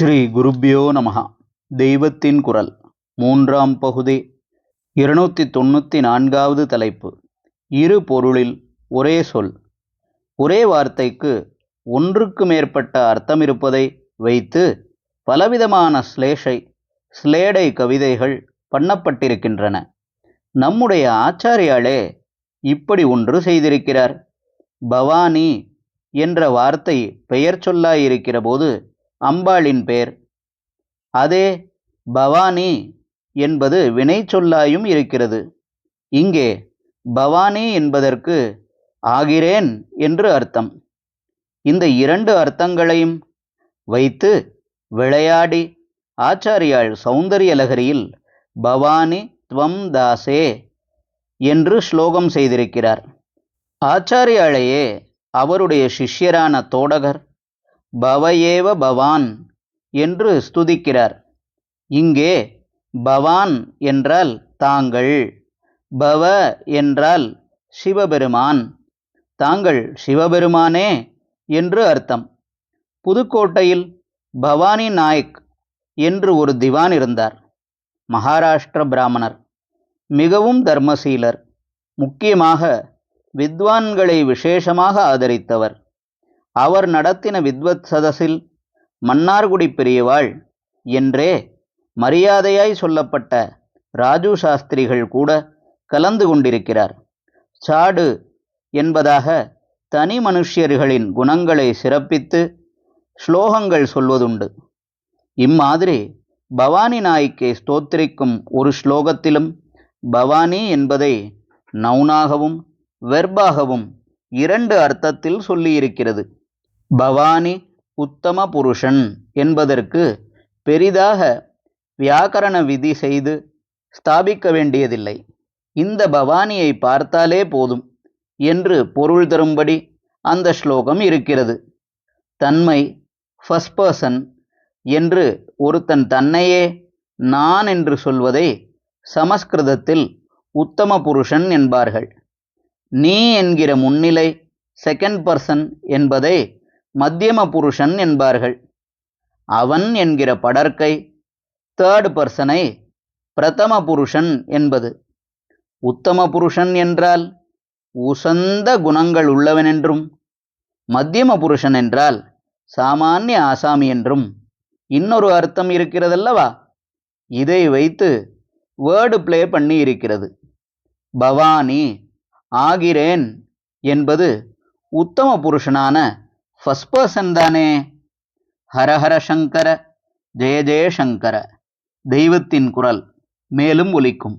ஸ்ரீ குருப்யோ நமஹ. தெய்வத்தின் குரல் மூன்றாம் பகுதி 294வது தலைப்பு. இரு பொருளில் ஒரே சொல். ஒரே வார்த்தைக்கு ஒன்றுக்கு மேற்பட்ட அர்த்தமிருப்பதை வைத்து பலவிதமான ஸ்லேடை கவிதைகள் பண்ணப்பட்டிருக்கின்றன. நம்முடைய ஆச்சாரியாலே இப்படி ஒன்று செய்திருக்கிறார். பவானி என்ற வார்த்தை பெயர் சொல்லாயிருக்கிற போது அம்பாளின் பெயர். அதே பவானி என்பது வினை சொல்லாயும் இருக்கிறது. இங்கே பவானி என்பதற்கு ஆகிறேன் என்று அர்த்தம். இந்த இரண்டு அர்த்தங்களையும் வைத்து விளையாடி ஆச்சாரியாள் சௌந்தரிய லகரியில் பவானி த்வம் தாசே என்று ஸ்லோகம் செய்திருக்கிறார். ஆச்சாரியாளையே அவருடைய சிஷ்யரான தோடகர் பவயேவ பவான் என்று ஸ்துதிக்கிறார். இங்கே பவான் என்றால் தாங்கள், பவ என்றால் சிவபெருமான், தாங்கள் சிவபெருமானே என்று அர்த்தம். புதுக்கோட்டையில் பவானி நாயக் என்று ஒரு திவான் இருந்தார். மகாராஷ்டிர பிராமணர், மிகவும் தர்மசீலர், முக்கியமாக வித்வான்களை விசேஷமாக ஆதரித்தவர். அவர் நடத்தின வித்வத் சதஸில் மன்னார்குடி பெரியவாள் என்றே மரியாதையாய் சொல்லப்பட்ட ராஜு சாஸ்திரிகள் கூட கலந்து கொண்டிருக்கிறார். சாடு என்பதாக தனி மனுஷ்யர்களின் குணங்களை சிறப்பித்து ஸ்லோகங்கள் சொல்வதுண்டு. இம்மாதிரி பவானி நாய்க்கை ஸ்தோத்திரிக்கும் ஒரு ஸ்லோகத்திலும் பவானி என்பதை நவுனாகவும் வெர்பாகவும் இரண்டு அர்த்தத்தில் சொல்லியிருக்கிறது. பவானி உத்தம புருஷன் என்பதற்கு பெரிதாக வியாக்கரண விதி செய்து ஸ்தாபிக்க வேண்டியதில்லை. இந்த பவானியை பார்த்தாலே போதும் என்று பொருள் தரும்படி அந்த ஸ்லோகம் இருக்கிறது. தன்மை ஃபர்ஸ்ட் பர்சன் என்று ஒருத்தன் தன்னையே நான் என்று சொல்வதை சமஸ்கிருதத்தில் உத்தம புருஷன் என்பார்கள். நீ என்கிற முன்னிலை செகண்ட் பர்சன் என்பதை மத்தியம புருஷன் என்பார்கள். அவன் என்கிற படர்க்கை தேர்ட் பர்சனை பிரதம புருஷன் என்பது. உத்தம புருஷன் என்றால் உசந்த குணங்கள் உள்ளவனென்றும், மத்தியம புருஷன் என்றால் சாமானிய ஆசாமி என்றும் இன்னொரு அர்த்தம் இருக்கிறதல்லவா? இதை வைத்து வேர்டு பிளே பண்ணி இருக்கிறது. பவானி ஆகிறேன் என்பது உத்தம புருஷனான ஃபர்ஸ்ட் பர்சன் தானே. ஹரஹர சங்கர, ஜெய ஜெய சங்கர. தெய்வத்தின் குரல் மேலும் ஒலிக்கும்.